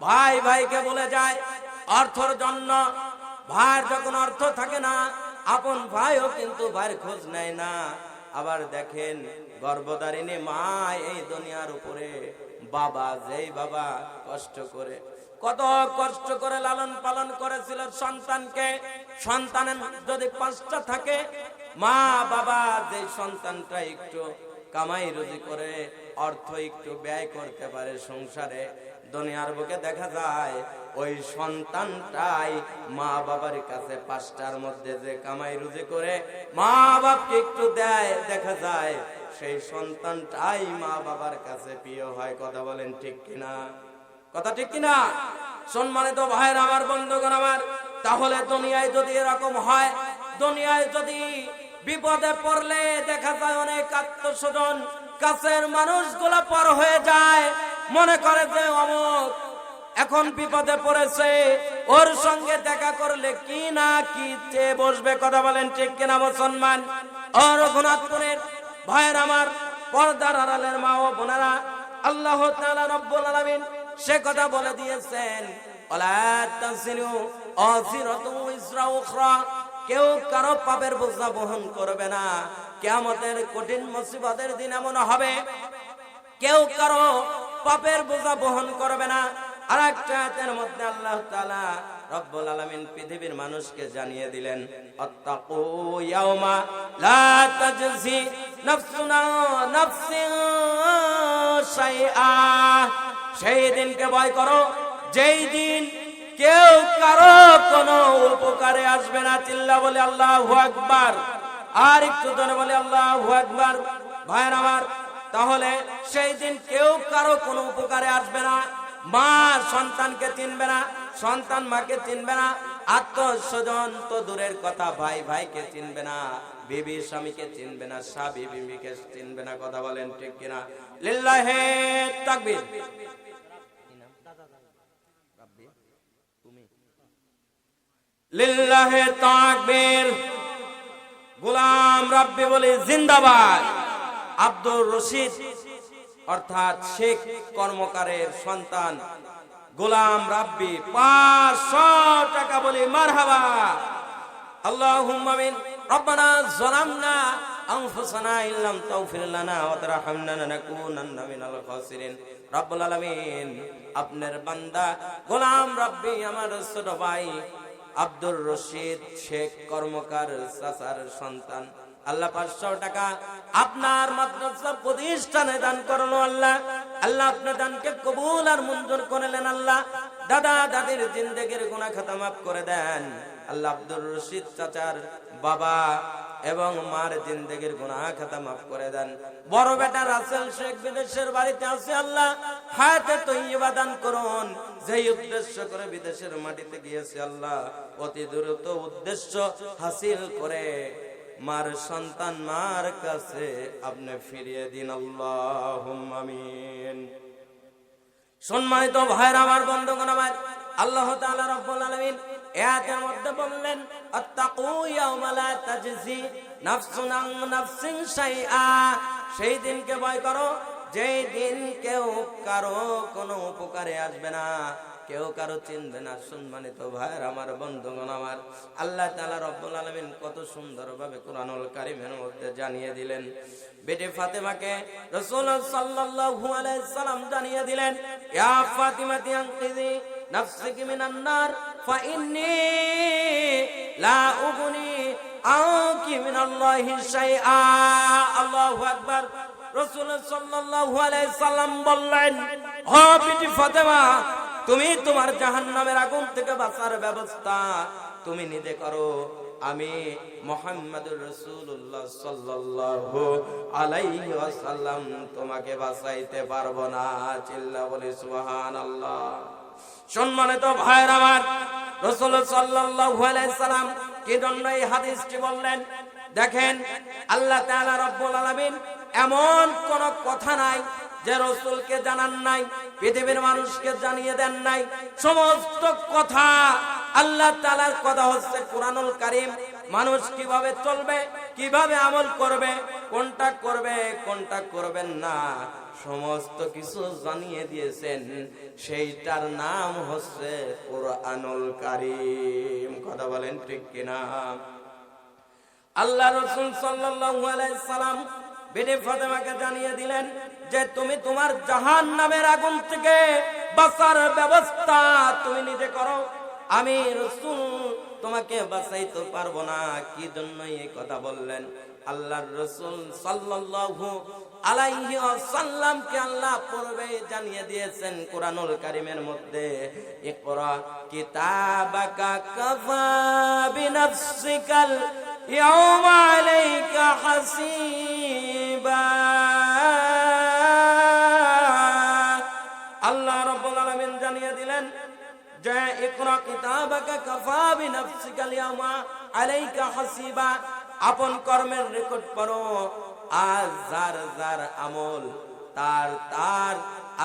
ভাই ভাইকে বলে যায় অর্থের জন্য। ভাইয়ের যখন অর্থ থাকে না, আপন ভাইও কিন্তু ভাইয়ের খোঁজ নেয় না। আবার দেখেন গর্ভধারিণী মা এই দুনিয়ার উপরে, বাবা যেই বাবা কত কষ্ট করে লালন পালন করেছিল সন্তানকে। সন্তানের যদি 5টা থাকে, মা বাবা যে সন্তানটা একটু কামাই রুজি করে অর্থ একটু ব্যয় করতে পারে সংসারে, দুনিয়ার বুকে দেখা যায় ওই সন্তানটাই মা বাবার কাছে 5টার মধ্যে যে কামাই রুজি করে মা বাবাকে একটু দেয়, দেখা যায় সেই সন্তানটাই মা বাবার কাছে প্রিয় হয়। কথা বলেন ঠিক কিনা? কথা ঠিক কিনা? সম্মানিত ভাইয়ের আমার, বন্ধুগণ আমার, তাহলে দুনিয়ায় যদি এরকম হয়, দুনিয়ায় যদি বিপদে পড়লে দেখা যায় অনেক আত্মস্বজন কাছের মানুষগুলো পর হয়ে যায়, মনে করে যে অমুক এখন বিপদে পড়েছে, ওর সঙ্গে দেখা করলে কি না কি চেয়ে বসবে। কথা বলেন ঠিক কিনা মুসলমান? ও রঘুনাথপুরের ভাইয়ের আমার, পর্দার আড়ালের মা ও বোনেরা, আল্লাহ তাআলা রব্বুল আলামিন সে কথা বলে দিয়েছেন, ওয়ালা তাসিরু আসিরাতু ইসরা উখরা, কেউ কারো পাপের বোঝা বহন করবে না। কিয়ামতের কঠিন মুসিবতের দিন এমন হবে কেউ কারো পাপের বোঝা বহন করবে না। আর একটা আয়াতের মধ্যে আল্লাহ তাআলা রব্বুল আলামিন পৃথিবীর মানুষকে জানিয়ে দিলেন, আত্তাকু ইয়াউমা লা তাজজি নাফসুন নাফসিন শাইআ, সেই দিনকে ভয় করো যেই দিন কেউ কারো কোনো উপকারে আসবে না। চিল্লা বলে আল্লাহু আকবার। আর একটু জোরে বলে আল্লাহু আকবার। ভাইয়ের আমার, তাহলে সেই দিন কেউ কারো কোনো উপকারে আসবে না। মা সন্তানকে চিনবে না, সন্তান মাকে চিনবে না, আত্মস্বজন তো দূরের কথা, ভাই ভাইকে চিনবে না, বিবি স্বামীকে চিনবে না, স্বামী বিবিকে চিনবে না। কথা বলেন ঠিক কিনা? লিল্লাহি তাকবীর। লিল্লাহি তাকবীর। গোলাম রাব্বি বলে জিন্দাবাদ। আব্দুর রশিদ অর্থাৎ শেখ কর্মকারের সন্তান গোলাম রাব্বি 500 টাকা বলে মারহাবা। আল্লাহুম্মা আমিন। রব্বানা যালামনা আনফুসানা ইল্লাম তাগফির লানা ওয়া তারহামনা লানাকুনান্না মিনাল খাসিরিন। রব্বুল আলামিন, আপনার বান্দা গোলাম রাব্বি আমার ছোট ভাই আব্দুর রশিদ শেখ কর্মকার চাচার সন্তান, আল্লাহ 500 টাকা আপনার মাদ্রাসা প্রতিষ্ঠানে দান করলো। আল্লাহ আপনার দানকে কবুল আর মঞ্জুর করলেন। আল্লাহ দাদা দাদির জিন্দেগির গুনাহ খাতা মাফ করে দেন। আল্লাহ আব্দুর রশিদ চাচার বাবা এবং মার জিন্দেগির গুনাহ খাতা মাফ করে দেন। বড় বেটা রাসেল শেখ বিদেশের বাড়িতে আছে, আল্লাহ হায়াতে তয়্যিবা দান করুন। যেই উদ্দেশ্য করে বিদেশের মাটিতে গিয়েছে, আল্লাহ অতি দ্রুত উদ্দেশ্য হাসিল করে মার সন্তান মার কাছে আপনি ফিরিয়ে দিন। আল্লাহুম্মা আমিন। সম্মানিত ভাইরা আমার, বন্ধুগণ আমার, আল্লাহ তাআলা রব্বুল আলামিন আয়াতের মধ্যে বললেন, আত্তাকু ইয়াউমা লা তাজজি নাফসুন আন নাফসিন শাইআ, সেই দিনকে ভয় করো যেই দিন কেউ কারো কোনো উপকারে আসবে না, কেউ কারো চিনবে না। সম্মানিত ভাইয়ের আমার, বন্ধুগণ আমার, আল্লাহ তাআলা রব্বুল আলামিন কত সুন্দরভাবে কোরআনুল কারীমের মধ্যে জানিয়ে দিলেন। বেটি ফাতেমাকে রাসূল সাল্লাল্লাহু আলাইহি সাল্লাম জানিয়ে দিলেন, ইয়া ফাতিমাতি আনকিযি নাফসিকি মিনান নার ফাইন্নী লা উগনি আনকি মিনাল্লাহি শাইআ। আল্লাহু আকবার। রাসূল সাল্লাল্লাহু আলাইহি সাল্লাম বললেন, ও বেটি ফাতেমা, তুমি তোমার জাহান্নামের আগুন থেকে বাঁচার ব্যবস্থা তুমি নিজে করো, আমি মুহাম্মদুর রাসূলুল্লাহ সাল্লাল্লাহু আলাইহি ওয়াসাল্লাম তোমাকে বাঁচাইতে পারবো না। চিল্লা বলে সুবহানাল্লাহ। সম্মানিত ভাইরা আমার, রাসূল সাল্লাল্লাহু আলাইহি সাল্লাম কি জন্য এই হাদিসটি বললেন? দেখেন, আল্লাহ তাআলা রব্বুল আলামিন এমন কোন কথা নাই যে রাসূলকে জানান নাই, পৃথিবীর মানুষকে জানিয়ে দেন নাই। সমস্ত কথা আল্লাহ তাআলার কথা হচ্ছে কোরআনুল কারীম। মানুষ কিভাবে চলবে, কিভাবে আমল করবে, কোনটা করবে কোনটা করবেন না, সমস্ত কিছু জানিয়ে দিয়েছেন, সেইটার নাম হচ্ছে কোরআনুল কারীম। কথা বলেন ঠিক কিনা? আল্লাহ রাসূল সাল্লাল্লাহু আলাইহি সাল্লাম বিবি ফাতেমাকে জানিয়ে দিলেন যে তুমি তোমার জাহান্নামের আগুন থেকে বাঁচার ব্যবস্থা তুমি নিজে করো, আমি রাসূল তোমাকে বাঁচাইতে পারবো না। কি জন্য এই কথা বললেন? আল্লাহর রাসূল সাল্লাল্লাহু আলাইহি ওয়াসাল্লামকে আল্লাহ পূর্বে জানিয়ে দিয়েছেন কোরআনুল কারীমের মধ্যে, ইকরা কিতাবাকা কাফা বিনাফসিকাল ইয়াউমা আলাইকা হাসিবা। আল্লাহ রাব্বুল আলামিন জানিয়ে দিলেন যে ইকরা কিতাবাকা কাফা বিনাফসিকাল ইয়াউমা আলাইকা হাসিবা, আপন কর্মের রেকর্ড পড়ো, আজ যার যার আমল তার তার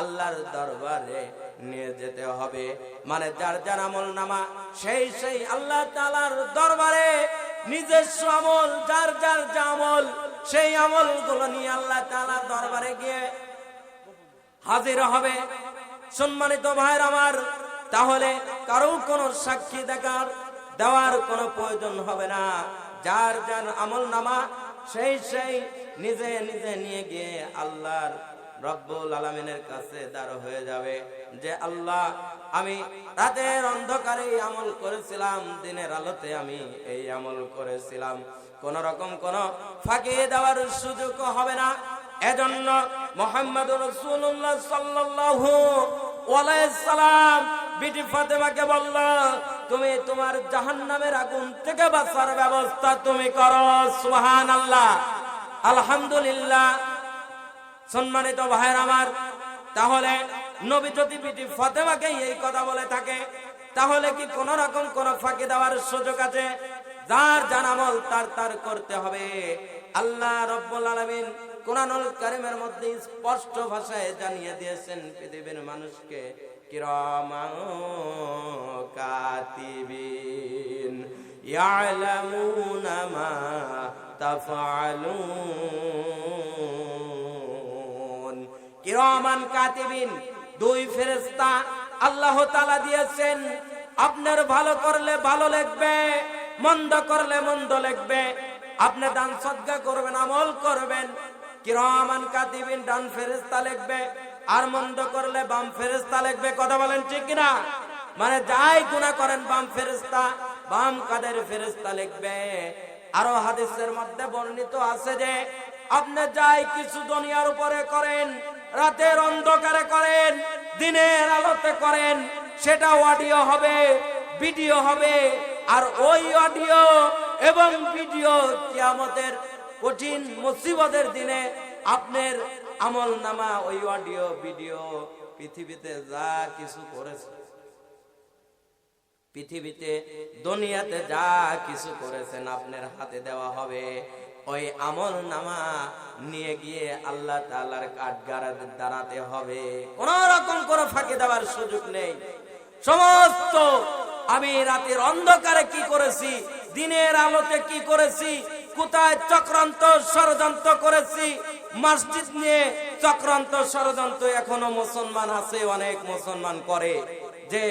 আল্লাহর দরবারে নিয়ে যেতে হবে। মানে যার যার আমল নামা সেই সেই আল্লাহ তাআলার দরবারে নিজস্ব আমল, যার যার যা আমল সেই আমলগুলো নিয়ে আল্লাহ তাআলার দরবারে গিয়ে হাজির হবে। সম্মানিত ভাইরা আমার, তাহলে কারো কোনো সাক্ষী দেওয়ার কোনো প্রয়োজন হবে না। যার যার আমল নামা সেই সেই নিজে নিজে নিয়ে গিয়ে আল্লাহর রব্বুল আলামিনের কাছে দাঁড় হয়ে যাবে যে আল্লাহ, আমি রাতের অন্ধকারে এই আমল করেছিলাম, দিনের আলোতে আমি এই আমল করেছিলাম। কোন রকম কোন ফাঁকি দেওয়ার সুযোগ হবে না। এজন্য মুহাম্মদুর রাসূলুল্লাহ সাল্লাল্লাহু আলাইহি সাল্লাম বিবি ফাতেমাকে বলল, তুমি তোমার জাহান্নামের আগুন থেকে বাঁচার ব্যবস্থা তুমি করো। সুবহানাল্লাহ, আলহামদুলিল্লাহ। সম্মানিত ভাইরা আমার, তাহলে নবী যদি বিবি ফাতেমাকে এই কথা বলে থাকে, তাহলে কি কোন রকম কোন ফাঁকি দেওয়ার সুযোগ আছে? যার যার আমল তার তার করতে হবে। আল্লাহ রাব্বুল আলামিন কোরআনুল কারীমের মধ্যে স্পষ্ট ভাষায় জানিয়ে দিয়েছেন পৃথিবীর মানুষকে, কিরামান কাতিবিন ইয়ালামুনা মা তাফআলুন। কিরামান কাতিবিন, দুই ফেরেশতা আল্লাহ তাআলা দিয়েছেন। আপনার ভালো করলে ভালো লিখবে, মন্দ করলে মন্দ লিখবে। আপনি দান সদকা করবেন, আমল করবেন, কিরামান কাতিবিন ডান ফেরেশতা লিখবে, আর মন্দ করলে বাম ফেরেশতা লিখবে। কথা বলেন ঠিক কিনা? মানে যাই গুনাহ করেন বাম ফেরেশতা, বাম কাদের ফেরেশতা লিখবে। আরো হাদিসের মধ্যে বর্ণিত আছে যে আপনি যাই কিছু দুনিয়ার উপরে করেন, রাতের অন্ধকারে করেন, দিনের আলোতে করেন, সেটা অডিও হবে, ভিডিও হবে। আর ওই অডিও এবং ভিডিও কিয়ামতের কঠিন মুসিবতের দিনে আপনার আমল নামা ওই অডিও ভিডিও পৃথিবীতে যা কিছু করেছে, পৃথিবীতে দুনিয়াতে যা কিছু করেছেন আপনার হাতে দেওয়া হবে। ওই আমল নামা নিয়ে গিয়ে আল্লাহ তাআলার কাঠগড়ায় দাঁড়াতে হবে। কোন রকম কোনো ফাঁকি দেওয়ার সুযোগ নেই। সমস্ত আমি রাতের অন্ধকারে কি করেছি, দিনের আলোতে কি করেছি, কোথায় চক্রান্ত ষড়যন্ত্র করেছি, মসজিদ নিয়ে চক্রান্ত ষড়যন্ত্র এখনো মুসলমান আছে, অনেক মুসলমান করে যে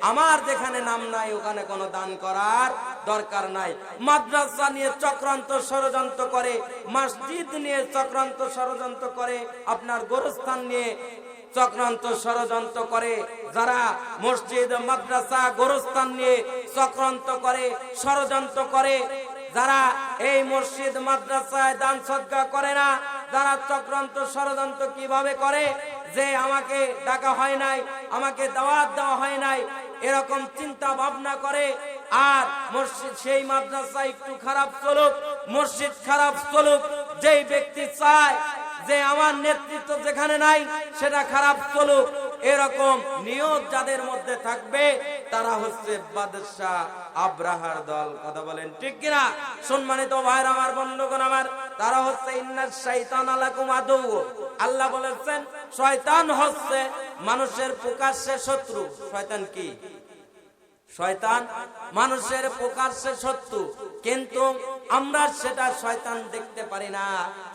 আমার যেখানে নাম নাই ওখানে কোনো দান করার দরকার নাই। মাদ্রাসা নিয়ে চক্রান্ত ষড়যন্ত্র করে, মসজিদ নিয়ে চক্রান্ত ষড়যন্ত্র করে, আপনার গোরস্থান নিয়ে চক্রান্ত ষড়যন্ত্র করে। যারা মসজিদ, মাদ্রাসা, গোরস্থান নিয়ে চক্রান্ত করে, ষড়যন্ত্র করে, যারা এই মসজিদ মাদ্রাসায় দান সদকা করে না, যারা চক্রান্ত ষড়যন্ত্র কিভাবে করে যে আমাকে ডাকা হয় নাই, আমাকে দাওয়াত দেওয়া হয় নাই, এরকম চিন্তা ভাবনা করে। আর মসজিদ, সেই মাদ্রাসা একটু খারাপ চলুক, মসজিদ খারাপ চলুক, যেই ব্যক্তি চায় যে আমার নেতৃত্ব যেখানে নাই সেটা খারাপ চলুক, এরকম নিয়ত যাদের মধ্যে থাকবে তারা হচ্ছে বাদশাহ আব্রাহার দল। কথা বলেন ঠিক কিনা? সম্মানিত ভাইরা আমার, বন্ধুগণ আমার, তারা হচ্ছে ইন্নাশ শাইতানা লাকুম আদু। আল্লাহ বলেছেন শয়তান হচ্ছে মানুষের প্রকাশ্যে শত্রু। শয়তান কি? শয়তান মানুষের প্রকাশ্যে শত্রু, কিন্তু আমরা সেটা শয়তান দেখতে পারি না।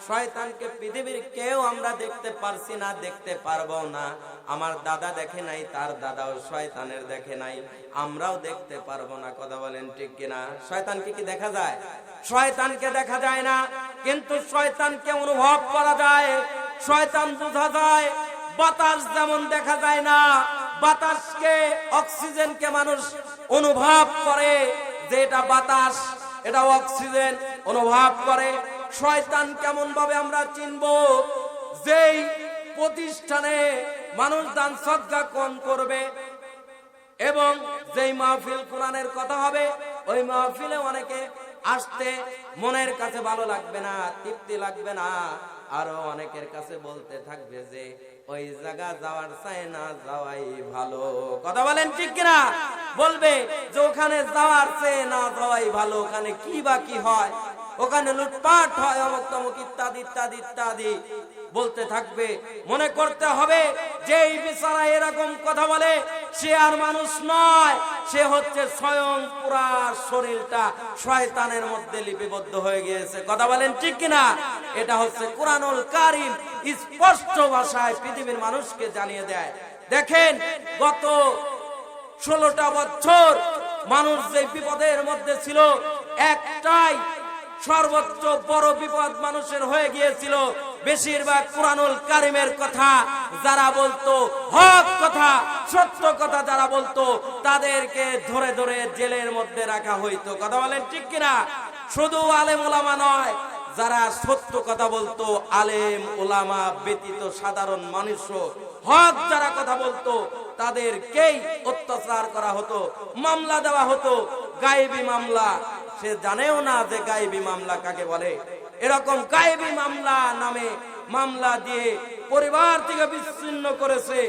শয়তানকে পৃথিবীর কেউ আমরা দেখতে পারছি না, দেখতে পারবো না। আমার দাদা দেখে নাই, তার দাদাও শয়তানের দেখে নাই, আমরাও দেখতে পারবো না। কথা বলেন ঠিক কিনা? শয়তানকে কি দেখা যায়? শয়তানকে দেখা যায় না, কিন্তু শয়তানকে অনুভব করা যায়। শয়তান বোঝা যায়। বাতাস যেমন দেখা যায় না, বাতাসকে, অক্সিজেনকে মানুষ অনুভব করে যে এটা বাতাস, এটা অক্সিজেন অনুভব করে। শয়তান কেমন ভাবে আমরা চিনব? যেই প্রতিষ্ঠানে মানুষ দান সদকা কম করবে এবং যেই মাহফিল কোরআনের কথা হবে, ওই মাহফিলে অনেকে আসতে মনের কাছে ভালো লাগবে না, তৃপ্তি লাগবে না। আরো অনেকের কাছে বলতে থাকবে যে ওই জায়গা যাওয়ার চাই না, যাওয়াই ভালো। কথা বলেন ঠিক কিনা? বলবে যে ওখানে যাওয়ার চেয়ে না যাওয়াই ভালো। ওখানে কি বা কি হয়, ওখানে লুটপাট হয়, অমুক তমুক ইত্যাদি ইত্যাদি ইত্যাদি বলতে থাকবে। মনে করতে হবে যে এই বিচারা এরকম কথা বলে সে আর মানুষ নয়, সে হচ্ছে স্বয়ং পুরা শরীরটা শয়তানের মধ্যে লিপিবদ্ধ হয়ে গিয়েছে। কথা বলেন ঠিক কিনা? এটা হচ্ছে কুরআনুল কারীম স্পষ্ট ভাষায় পৃথিবীর মানুষকে জানিয়ে দেয়। দেখেন, গত 16টা বছর মানুষ যে বিপদের মধ্যে ছিল, একটাই সর্বোচ্চ বড় বিপদ মানুষের হয়ে গিয়েছিল। বেশিরভাগ কুরআনুল কারীমের কথা যারা বলতো, হক কথা, সত্য কথা যারা বলতো, তাদেরকে ধরে ধরে জেলের মধ্যে রাখা হইতো। কথা বলেন ঠিক কিনা? শুধু আলেম ওলামা নয়, যারা সত্য কথা বলতো, আলেম ওলামা ব্যতীত সাধারণ মানুষ, হক যারা কথা বলতো, তাদেরকেই অত্যাচার করা হতো, মামলা দেওয়া হতো, গায়েবী মামলা। সে জানেও না যে গায়েবী মামলা কাকে বলে। এরকম গায়েবী মামলা নামে মামলা দিয়ে পরিবার থেকে বিচ্ছিন্ন করেছে,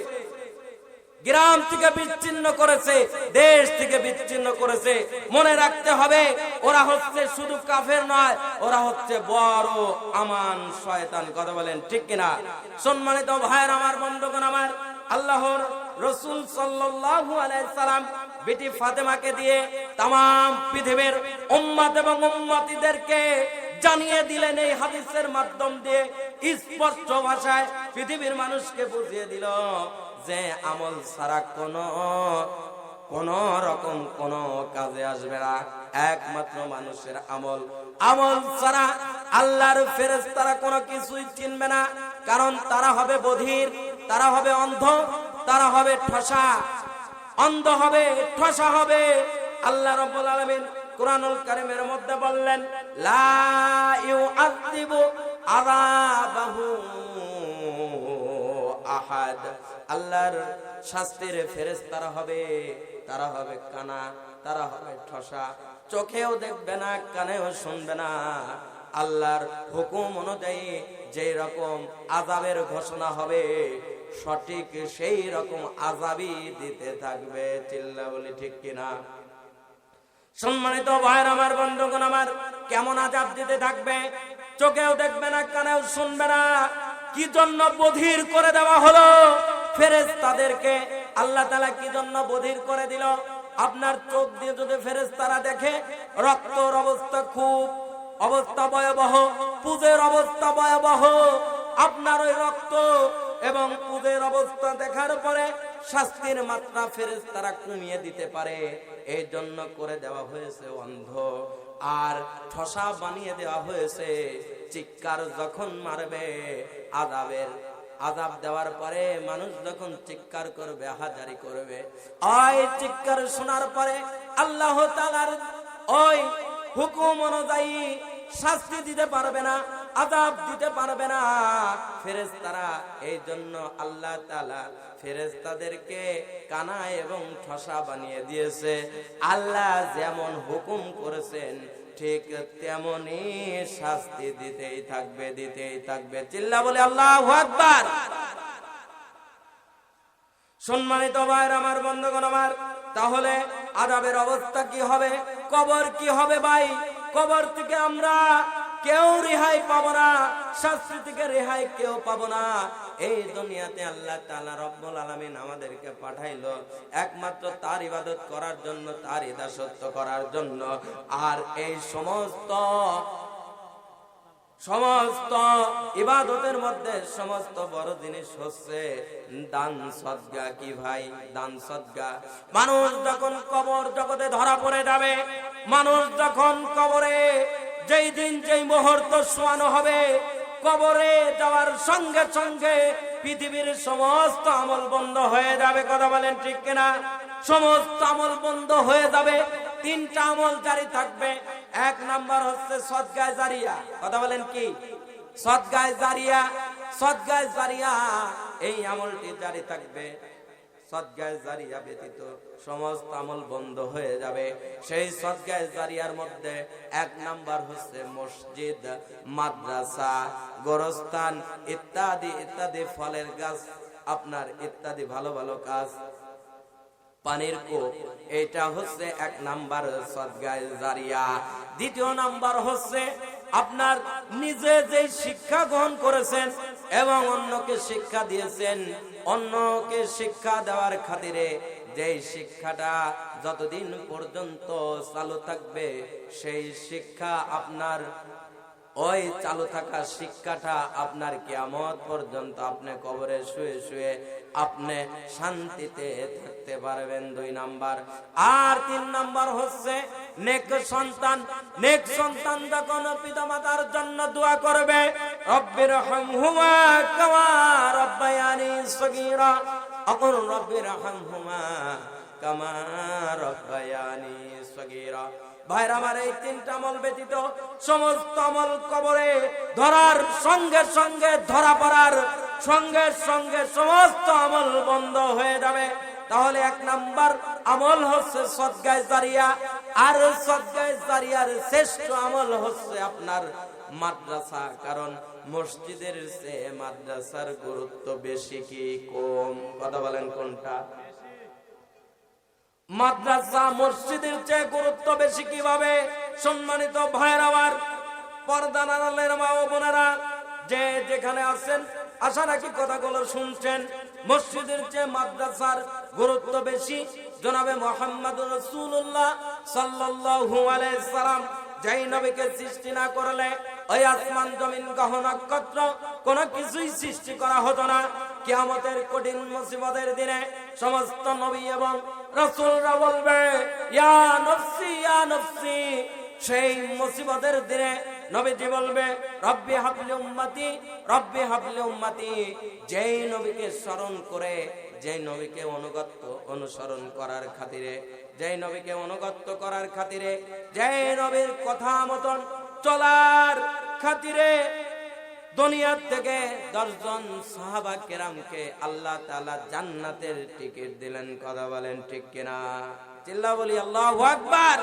গ্রাম থেকে বিচ্ছিন্ন করেছে, দেশ থেকে বিচ্ছিন্ন করেছে। মনে রাখতে হবে, ওরা হচ্ছে শুধু কাফের নয়, ওরা হচ্ছে বড় আমান শয়তান। কথা বলেন ঠিক কিনা? সম্মানিত ভাইয়ের আমার, বন্ধুগণ আমার, আল্লাহর রাসূল সাল্লাল্লাহু আলাইহি সাল্লাম বিটি ফাতেমাকে দিয়ে तमाम পৃথিবীর উম্মত এবং উম্মতিদেরকে জানিয়ে দিলেন, এই হাদিসের মাধ্যম দিয়ে স্পষ্ট ভাষায় পৃথিবীর মানুষকে বুঝিয়ে দিল যে আমল ছাড়া কোন রকম কোন কাজে আসবে না। একমাত্র মানুষের আমল। আমল ছাড়া আল্লাহর ফেরেশতারা কোনো কিছুই চিনবে না, কারণ তারা হবে বধির, তারা হবে অন্ধ, তারা হবে ঠসা। অন্ধ হবে, ঠসা হবে। আল্লাহ রাব্বুল আলামিন কুরআনুল কারীমের মধ্যে বললেন, লা ইউআযিবু আযাবাহু আহাদ। আল্লাহর শাস্তির ফেরেশতারা হবে, তারা হবে কানা, তারা হবে ঠসা, চোখেও দেখবে না, কানেও শুনবে না। আল্লাহর হুকুম অনুযায়ী যেই রকম আযাবের ঘোষণা হবে, সঠিক সেই রকম আযাবই দিতে থাকবে। চিল্লা বলি ঠিক কিনা? সম্মানিত ভাইয়ের আমার, বন্ধুগণ আমার, কেমন আযাব দিতে থাকবে? চোখেও দেখবে না, কানেও শুনবে না। কি জন্য বধির করে দেওয়া হলো ফেরেশতাদেরকে? আল্লাহ তাআলা কি জন্য বধির করে দিল? আপনার চোখ দিয়ে যদি ফেরেশতারা দেখে রক্তর অবস্থা খুব অবস্থা ভয়াবহ, পুজের অবস্থা ভয়াবহ, আপনার ওই রক্ত এবং পুজের অবস্থা দেখার পরে শাস্তির মাত্রা ফেরেশতারা কমিয়ে দিতে পারে। এই জন্য করে দেওয়া হয়েছে অন্ধ, আর ঠসা বানিয়ে দেওয়া হয়েছে। চিৎকার যখন মারবে, আযাব দেওয়ার পরে মানুষ যখন চিৎকার করবে, হাজারি করবে, ওই চিৎকার শোনার পরে আল্লাহ তাআলার ওই হুকুম অনুযায়ী শাস্তি দিতে পারবে না, আযাব দিতে পারবে না ফেরেশতারা। এই জন্য আল্লাহ তাআলা ফেরেশতাদেরকে কানা এবং ঠসা বানিয়ে দিয়েছে। আল্লাহ যেমন হুকুম করেছেন ঠিক তেমনি শাস্তি দিতেই থাকবে, দিতেই থাকবে। চিল্লা বলে আল্লাহু আকবার। সম্মানিত ভাইরা আমার, বন্ধুগণ আমার, তাহলে আযাবের অবস্থা কি হবে? কবর কি হবে ভাই? কবর থেকে আমরা কেউ রেহাই পাবো না, শাস্তি থেকে রেহাই কেউ পাবো না। এই দুনিয়াতে আল্লাহ তাআলা রব্বুল আলামিন আমাদেরকে পাঠাইলো একমাত্র তার ইবাদত করার জন্য, তার দাসত্ব করার জন্য। আর এই সমস্ত ইবাদতের মধ্যে সমস্ত বড় জিনিস হচ্ছে দান সদকা। কি ভাই? দান সদকা। মানুষ যখন কবর জগতে ধরা পড়ে যাবে, মানুষ যখন কবরে যেই দিন যেই মুহূর্ত শোয়ানো হবে, কবরে যাওয়ার সঙ্গে সঙ্গে পৃথিবীর সমস্ত আমল বন্ধ হয়ে যাবে। কথা বলেন ঠিক কিনা? সমস্ত আমল বন্ধ হয়ে যাবে, তিনটা আমল জারি থাকবে। এক নাম্বার হচ্ছে সদকায়ে জারিয়া। কথা বলেন কি? সদকায়ে জারিয়া। সদকায়ে জারিয়া এই আমলটি জারি থাকবে। সদকায়ে জারিয়া ব্যতীত সমস্ত আমল বন্ধ হয়ে যাবে। সেই সদকায়ে জারিয়ার মধ্যে এক নাম্বার হচ্ছে মসজিদ, মাদ্রাসা, গোরস্থান ইত্যাদি ইত্যাদি, ফলের গাছ, আপনার ইত্যাদি ভালো ভালো কাজ, পানির কূপ, এটা হচ্ছে এক নাম্বার সদকায়ে জারিয়া। দ্বিতীয় নাম্বার হচ্ছে আপনার নিজে যে শিক্ষা গ্রহণ করেছেন এবং অন্যকে শিক্ষা দিয়েছেন, অন্যকে শিক্ষা দেওয়ার খাতিরে যেই শিক্ষাটা যতদিন পর্যন্ত চালু থাকবে, সেই শিক্ষা আপনার ওই চালু থাকা শিক্ষাটা আপনার কিয়ামত পর্যন্ত আপনি কবরে শুয়ে শুয়ে আপনি শান্তিতে থাকতে পারবেন। দুই নাম্বার। আর তিন নাম্বার হচ্ছে নেক সন্তান। নেক সন্তান যখন পিতামাতার জন্য দোয়া করবে, রব্বিরহামহুমা কামা রাব্বায়ানি সগীরা, আকুল রব্বিরহামহুমা কামা রাব্বায়ানি সগীরা। ভাইর আমার, এই তিনটা আমল ব্যতীত সমস্ত আমল কবরে ধরার সঙ্গে সঙ্গে, ধরা পড়ার সঙ্গে সঙ্গে সমস্ত আমল বন্ধ হয়ে যাবে। তাহলে এক নাম্বার আমল হচ্ছে সদকায়ে জারিয়া। আর সদকায়ে জারিয়ার শ্রেষ্ঠ আমল হচ্ছে আপনার মাদ্রাসা। কারণ মসজিদের চেয়ে মাদ্রাসার গুরুত্ব বেশি কি কম? কথা বলেন কোনটা? মাদ্রাসা মসজিদের চেয়ে গুরুত্ব বেশি। কিভাবে? সম্মানিত ভাইয়ের আমার, পর্দার আড়ালের মা ও বোনেরা, যে যেখানে আছেন আশা রাখি কথাগুলো শুনছেন। মসজিদের চেয়ে মাদ্রাসার গুরুত্ব বেশি। জনাবে মুহাম্মদুর রাসূলুল্লাহ সাল্লাল্লাহু আলাইহি সাল্লাম যেই নবীকে সৃষ্টি না করলে ওই আসমান জমিন গ্রহ নক্ষত্র কোন কিছুই সৃষ্টি করা হতো না। কিয়ামতের কঠিন মুসিবতের দিনে সমস্ত নবী এবং রাসূলরা বলবে, ইয়া নফসি ইয়া নফসি। সেই মুসিবতের দিনে নবীজি বলবে, রব্বি হাবলি উম্মতি, রব্বি হাবলি উম্মতি। যেই নবীকে স্মরণ করে, যেই নবীকে অনুসরণ করার খাতিরে, যেই নবীকে অনুগত করার খাতিরে, যেই নবীর কথা মতন চলার খাতিরে দুনিয়ার থেকে 10 জন সাহাবা কেরামকে আল্লাহ তাআলা জান্নাতের টিকিট দিলেন। কথা বলেন ঠিক কিনা? চিল্লা বলি আল্লাহু আকবার।